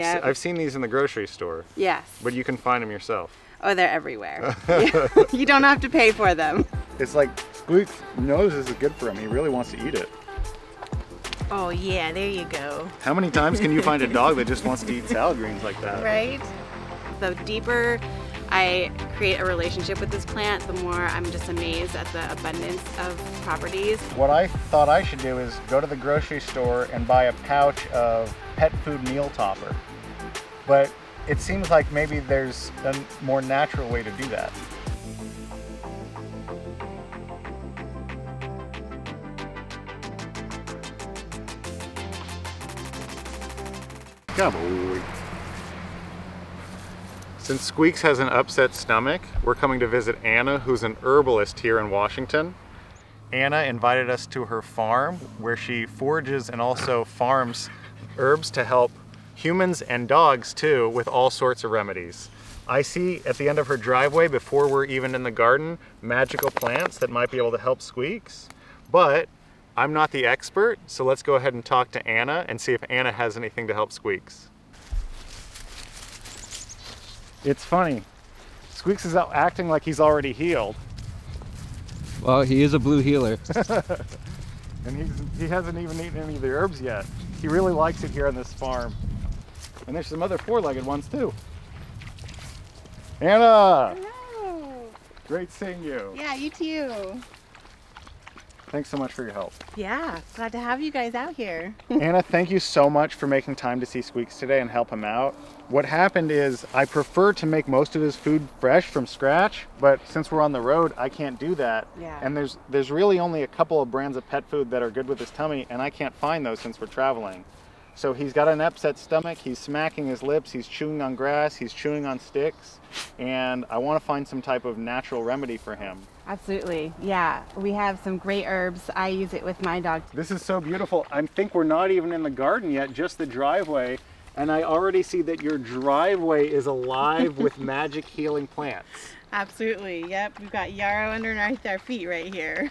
Yeah. I've seen these in the grocery store. Yes. But you can find them yourself. Oh, they're everywhere. You don't have to pay for them. It's like Squeaks knows this is good for him. He really wants to eat it. Oh yeah, there you go. How many times can you find a dog that just wants to eat salad greens like that? Right? The deeper I create a relationship with this plant, the more I'm just amazed at the abundance of properties. What I thought I should do is go to the grocery store and buy a pouch of pet food meal topper. But it seems like maybe there's a more natural way to do that. Come on. Since Squeaks has an upset stomach, we're coming to visit Anna, who's an herbalist here in Washington. Anna invited us to her farm where she forages and also farms herbs to help humans and dogs too with all sorts of remedies. I see at the end of her driveway, before we're even in the garden, magical plants that might be able to help Squeaks. But I'm not the expert, so let's go ahead and talk to Anna and see if Anna has anything to help Squeaks. It's funny. Squeaks is out acting like he's already healed. Well, he is a blue healer. And he hasn't even eaten any of the herbs yet. He really likes it here on this farm. And there's some other four-legged ones too. Anna! Hello. Great seeing you. Yeah, you too. Thanks so much for your help. Yeah, glad to have you guys out here. Anna, thank you so much for making time to see Squeaks today and help him out. What happened is I prefer to make most of his food fresh from scratch, but since we're on the road, I can't do that. Yeah. And there's really only a couple of brands of pet food that are good with his tummy, and I can't find those since we're traveling. So he's got an upset stomach, he's smacking his lips, he's chewing on grass, he's chewing on sticks, and I want to find some type of natural remedy for him. Absolutely, yeah. We have some great herbs. I use it with my dog. This is so beautiful. I think we're not even in the garden yet, just the driveway. And I already see that your driveway is alive with magic healing plants. Absolutely, yep. We've got yarrow underneath our feet right here.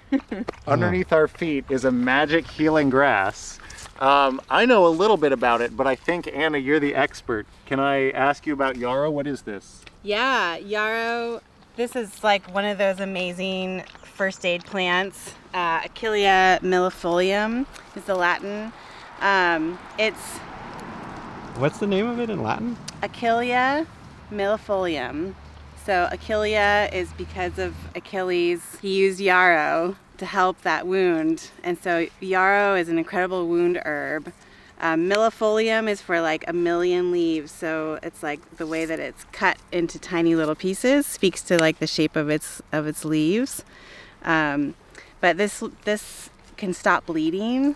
Underneath our feet is a magic healing grass. I know a little bit about it, but I think, Anna, you're the expert. Can I ask you about yarrow? What is this? Yeah, yarrow. This is like one of those amazing first aid plants. Achillea millefolium is the Latin. It's What's the name of it in Latin? Achillea millefolium. So Achillea is because of Achilles. He used yarrow to help that wound. And so yarrow is an incredible wound herb. Millefolium is for like 1,000,000 leaves. So it's like the way that it's cut into tiny little pieces speaks to like the shape of its leaves. But this can stop bleeding.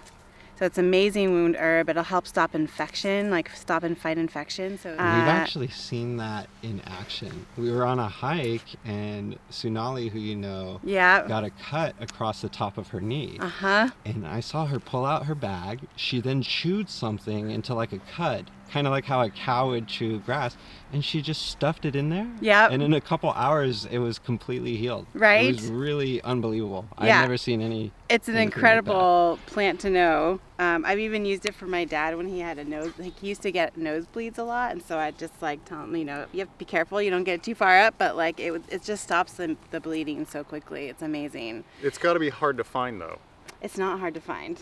So it's amazing wound herb. It'll help stop infection, like stop and fight infection. So We've actually seen that in action. We were on a hike and Sunali, who you know, yeah, got a cut across the top of her knee. Uh-huh. And I saw her pull out her bag. She then chewed something into like a cud, kind of like how a cow would chew grass, and she just stuffed it in there. Yep. And in a couple hours, it was completely healed. Right. It was really unbelievable. Yeah. I've never seen any. It's an incredible plant to know. I've even used it for my dad when he had he used to get nosebleeds a lot, and so I just like tell him, you have to be careful, you don't get it too far up, but like it just stops the bleeding so quickly. It's amazing. It's got to be hard to find though. It's not hard to find.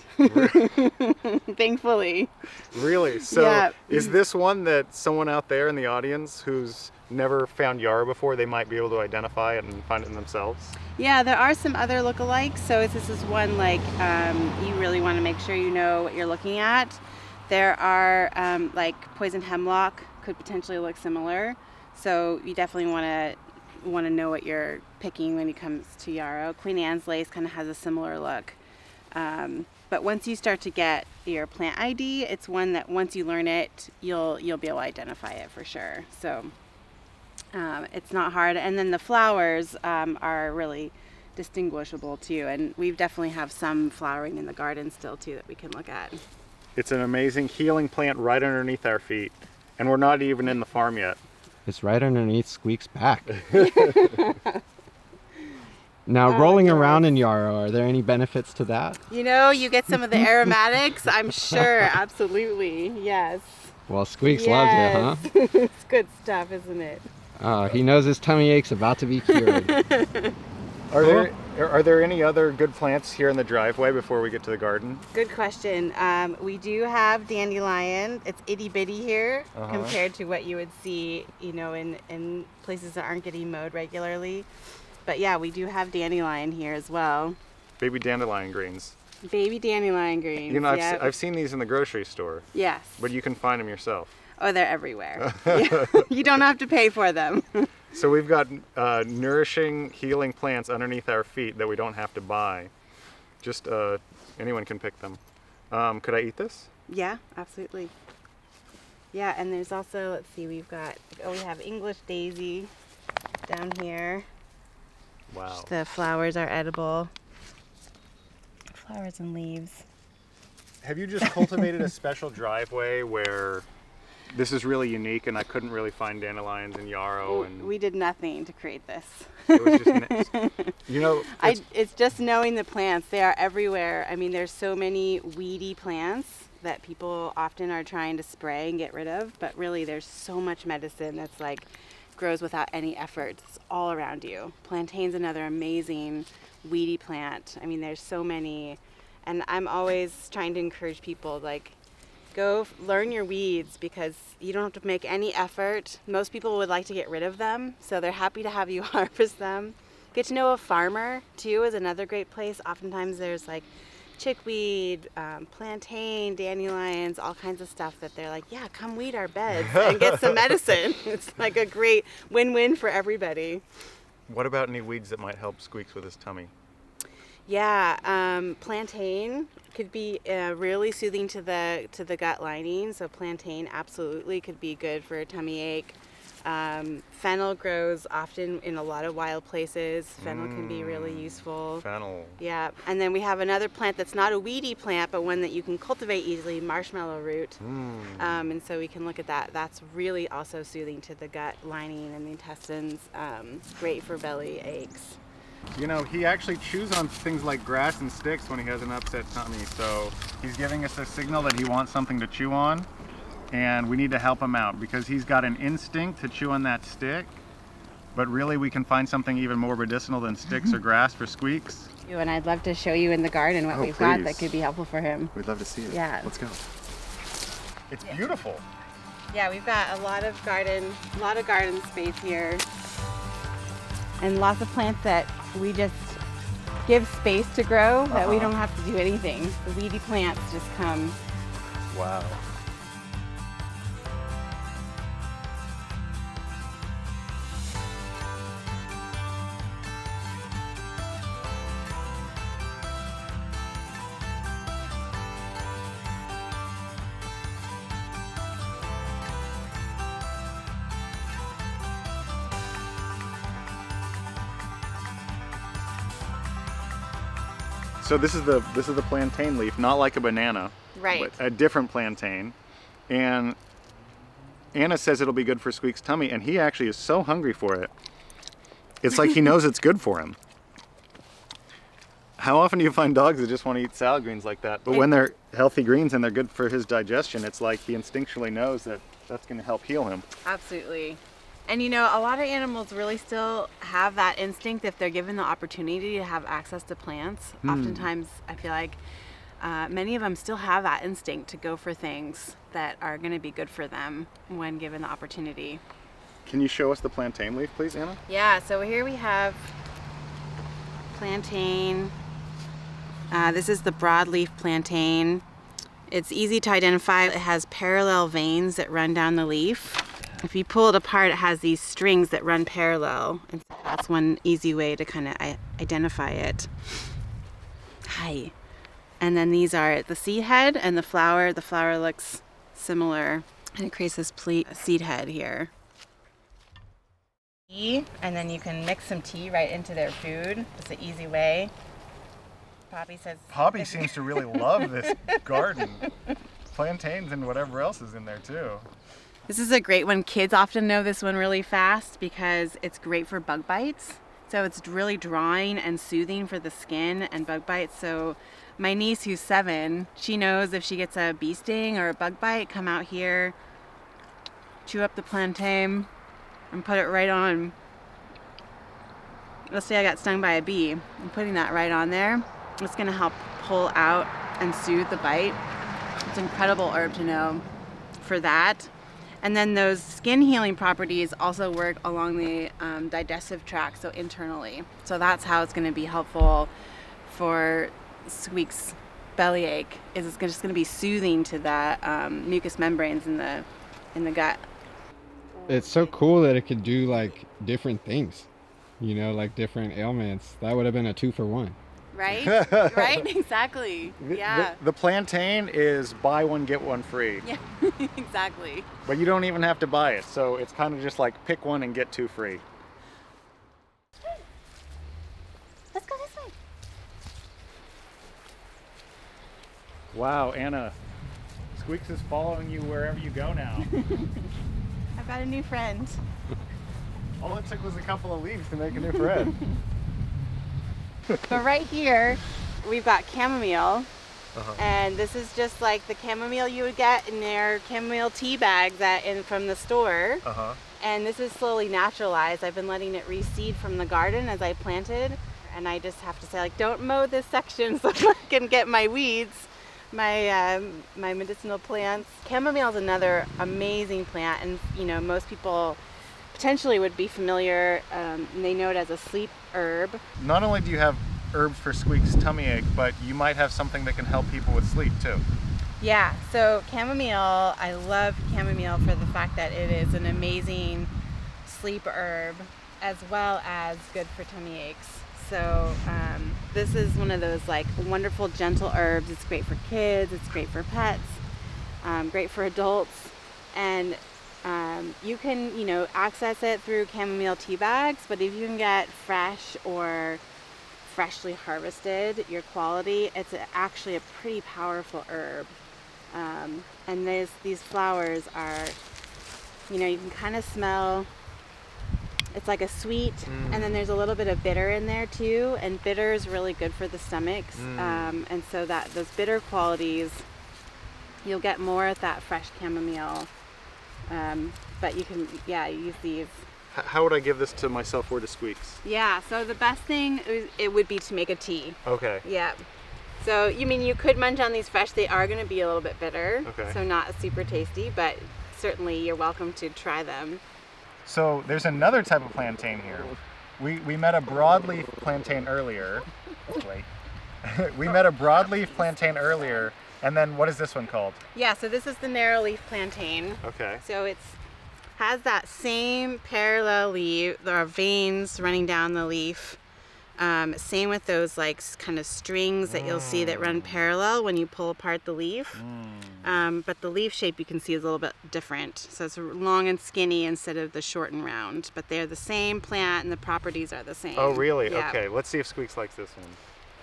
Thankfully. Really? So yeah. Is this one that someone out there in the audience who's never found yarrow before, they might be able to identify it and find it themselves? Yeah, there are some other lookalikes. So this is one like you really want to make sure you know what you're looking at. There are like poison hemlock could potentially look similar. So you definitely want to know what you're picking when it comes to yarrow. Queen Anne's lace kind of has a similar look. But once you start to get your plant ID, it's one that once you learn it, you'll be able to identify it for sure. So it's not hard. And then the flowers are really distinguishable too. And we definitely have some flowering in the garden still too that we can look at. It's an amazing healing plant right underneath our feet. And we're not even in the farm yet. It's right underneath Squeak's back. Now, rolling around in yarrow, are there any benefits to that? You get some of the aromatics, I'm sure, absolutely, yes. Well, Squeaks loves it, huh? It's good stuff, isn't it? Oh, he knows his tummy ache's about to be cured. Are there any other good plants here in the driveway before we get to the garden? Good question. We do have dandelion. It's itty bitty here compared to what you would see, you know, in places that aren't getting mowed regularly. But yeah, we do have dandelion here as well. Baby dandelion greens. Baby dandelion greens. You know, yep. I've seen these in the grocery store. Yes. But you can find them yourself. Oh, they're everywhere. Yeah. You don't have to pay for them. So we've got nourishing, healing plants underneath our feet that we don't have to buy. Just anyone can pick them. Could I eat this? Yeah, absolutely. Yeah, and there's also, let's see, we have English daisy down here. Wow. The flowers are edible. Flowers and leaves. Have you just cultivated a special driveway where this is really unique and I couldn't really find dandelions in Yarrow? And We did nothing to create this. it was just, you know, it's just knowing the plants. They are everywhere. I mean, there's so many weedy plants that people often are trying to spray and get rid of, but really there's so much medicine that's like grows without any effort. It's all around you. Plantain's another amazing weedy plant. I mean, there's so many, and I'm always trying to encourage people, like, go learn your weeds because you don't have to make any effort. Most people would like to get rid of them, so they're happy to have you harvest them. Get to know a farmer too is another great place. Oftentimes there's like chickweed, plantain, dandelions, all kinds of stuff that they're like, yeah, come weed our beds and get some medicine. It's like a great win-win for everybody. What about any weeds that might help Squeaks with his tummy? Yeah, plantain could be really soothing to the gut lining. So plantain absolutely could be good for a tummy ache. Fennel grows often in a lot of wild places. Fennel can be really useful. Fennel. Yeah, and then we have another plant that's not a weedy plant, but one that you can cultivate easily, marshmallow root. And so we can look at that. That's really also soothing to the gut lining and the intestines. Great for belly aches. You know, he actually chews on things like grass and sticks when he has an upset tummy, so he's giving us a signal that he wants something to chew on, and we need to help him out because he's got an instinct to chew on that stick, but really we can find something even more medicinal than sticks or grass for Squeaks. And I'd love to show you in the garden what we've got that could be helpful for him. We'd love to see it. Yeah. Let's go. It's beautiful. Yeah, we've got a lot of garden space here. And lots of plants that we just give space to grow, that we don't have to do anything. The weedy plants just come. Wow. So this is the plantain leaf, not like a banana, Right. but a different plantain. And Anna says it'll be good for Squeaks' tummy, and he actually is so hungry for it. It's like he knows it's good for him. How often do you find dogs that just want to eat salad greens like that? But when they're healthy greens and they're good for his digestion, it's like he instinctually knows that that's going to help heal him. Absolutely. And you know, a lot of animals really still have that instinct if they're given the opportunity to have access to plants. Oftentimes, I feel like many of them still have that instinct to go for things that are going to be good for them when given the opportunity. Can you show us the plantain leaf, please, Anna? Yeah, so here we have plantain. This is the broadleaf plantain. It's easy to identify. It has parallel veins that run down the leaf. If you pull it apart, it has these strings that run parallel. And so that's one easy way to kind of identify it. Hi. And then these are the seed head and the flower. The flower looks similar, and it creates this seed head here. And then you can mix some tea right into their food. It's an easy way. Poppy says... Poppy seems to really love this garden. Plantains and whatever else is in there too. This is a great one. Kids often know this one really fast because it's great for bug bites. So it's really drawing and soothing for the skin and bug bites. So my niece who's 7, she knows if she gets a bee sting or a bug bite, come out here, chew up the plantain and put it right on. Let's say I got stung by a bee. I'm putting that right on there. It's gonna help pull out and soothe the bite. It's an incredible herb to know for that. And then those skin healing properties also work along the digestive tract, so internally. So that's how it's gonna be helpful for Squeak's bellyache, is it's just gonna be soothing to the mucous membranes in the gut. It's so cool that it could do like different things, you know, like different ailments. That would have been a 2-for-1. Right? Right? Exactly. Yeah. The plantain is buy one, get one free. Yeah, exactly. But you don't even have to buy it. So it's kind of just like pick one and get 2 free. Let's go this way. Wow, Anna. Squeaks is following you wherever you go now. I've got a new friend. All it took was a couple of leaves to make a new friend. But right here, we've got chamomile. Uh-huh. And this is just like the chamomile you would get in their chamomile tea bags from the store. Uh-huh. And this is slowly naturalized. I've been letting it reseed from the garden as I planted. And I just have to say, like, don't mow this section so I can get my weeds, my medicinal plants. Chamomile is another amazing plant, and you know, most people potentially would be familiar. And they know it as a sleep herb. Not only do you have herbs for Squeak's tummy ache, but you might have something that can help people with sleep too. Yeah, so chamomile, I love chamomile for the fact that it is an amazing sleep herb as well as good for tummy aches. So this is one of those like wonderful gentle herbs. It's great for kids, it's great for pets, great for adults, and you can, you know, access it through chamomile tea bags, but if you can get fresh or freshly harvested, your quality, it's actually a pretty powerful herb. And these flowers are, you know, you can kind of smell, it's like a sweet, and then there's a little bit of bitter in there too, and bitter is really good for the stomachs. And so that those bitter qualities, you'll get more at that fresh chamomile. But you can, yeah, use these. How would I give this to myself or to Squeaks? Yeah, so the best thing it would be to make a tea. Okay. Yeah. So you could munch on these fresh. They are going to be a little bit bitter. Okay. So not super tasty, but certainly you're welcome to try them. So there's another type of plantain here. We met a broadleaf plantain earlier. Wait. We met a broadleaf plantain earlier, and then what is this one called? Yeah, so this is the narrow leaf plantain. Okay. So it's has that same parallel leaf. There are veins running down the leaf. Same with those like kind of strings that you'll see that run parallel when you pull apart the leaf. But the leaf shape you can see is a little bit different. So it's long and skinny instead of the short and round. But they're the same plant and the properties are the same. Oh, really? Yeah. Okay, let's see if Squeaks likes this one.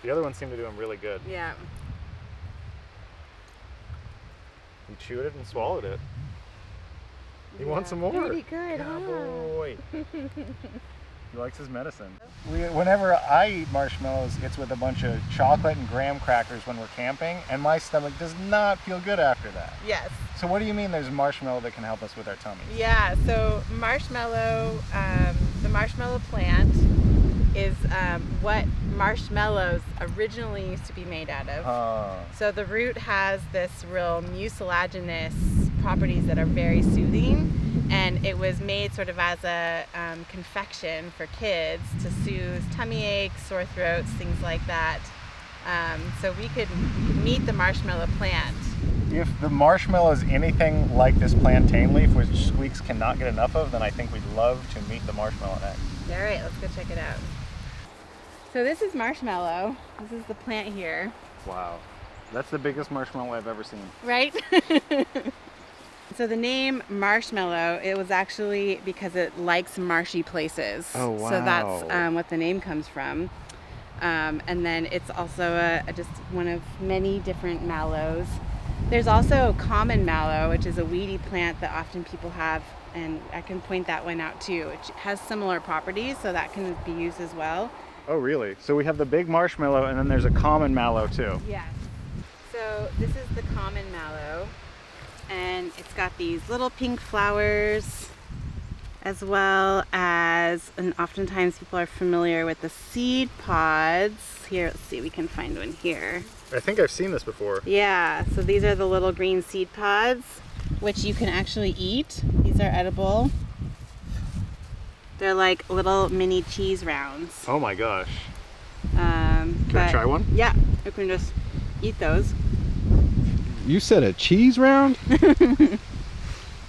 The other ones seem to do them really good. Yeah. He chewed it and swallowed it. He wants some more. Pretty good, Yeah, huh? boy. He likes his medicine. Whenever I eat marshmallows, it's with a bunch of chocolate and graham crackers when we're camping, and my stomach does not feel good after that. Yes. So what do you mean there's marshmallow that can help us with our tummies? Yeah, so marshmallow, the marshmallow plant is what marshmallows originally used to be made out of. So the root has this real mucilaginous properties that are very soothing, and it was made sort of as a confection for kids to soothe tummy aches, sore throats, things like that. So we could meet the marshmallow plant. If the marshmallow is anything like this plantain leaf, which Squeaks cannot get enough of, then I think we'd love to meet the marshmallow next. All right, let's go check it out. So this is marshmallow. This is the plant here. Wow. That's the biggest marshmallow I've ever seen. Right? So the name marshmallow, it was actually because it likes marshy places. Oh, wow. So that's what the name comes from. And then it's also just one of many different mallows. There's also common mallow, which is a weedy plant that often people have, and I can point that one out too. It has similar properties, so that can be used as well. Oh, really? So we have the big marshmallow, and then there's a common mallow too. Yeah. So this is the common mallow. And it's got these little pink flowers, as well as, and oftentimes people are familiar with the seed pods. Here, let's see, we can find one here. I think I've seen this before. Yeah, so these are the little green seed pods, which you can actually eat. These are edible. They're like little mini cheese rounds. Oh my gosh. Can I try one? Yeah, you can just eat those. You said a cheese round?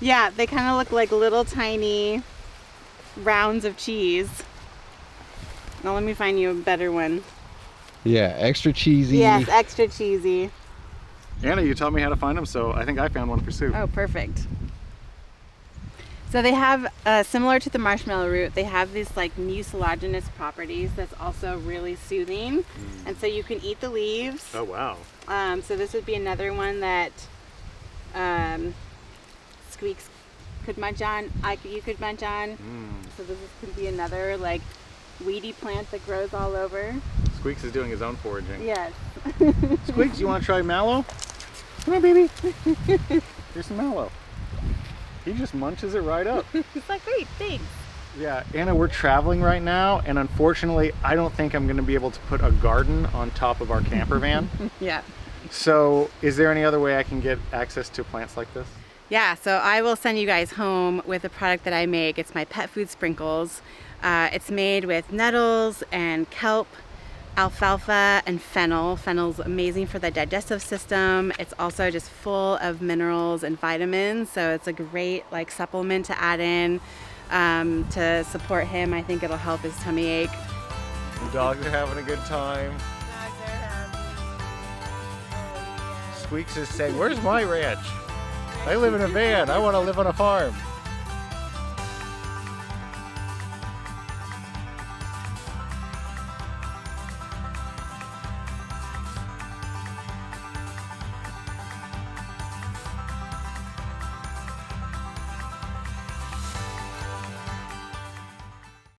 Yeah, they kind of look like little tiny rounds of cheese. Now let me find you a better one. Yeah, extra cheesy. Yes, extra cheesy. Anna, you taught me how to find them, so I think I found one for soup. Oh, perfect. So they have, similar to the marshmallow root, they have these like mucilaginous properties that's also really soothing. And so you can eat the leaves. Oh, wow. So this would be another one that Squeaks could munch on, you could munch on. So this could be another like weedy plant that grows all over. Squeaks is doing his own foraging. Yes. Squeaks, you want to try mallow? Come on, baby. Here's some mallow. He just munches it right up. It's like, great, thanks. Yeah, Anna, we're traveling right now, and unfortunately, I don't think I'm going to be able to put a garden on top of our camper van. Yeah. So, is there any other way I can get access to plants like this? Yeah, so I will send you guys home with a product that I make. It's my pet food sprinkles. It's made with nettles and kelp, alfalfa, and fennel. Fennel's amazing for the digestive system. It's also just full of minerals and vitamins, so it's a great like supplement to add in to support him. I think it'll help his tummy ache. The dogs are having a good time. Squeaks is saying, "Where's my ranch? I live in a van. I want to live on a farm."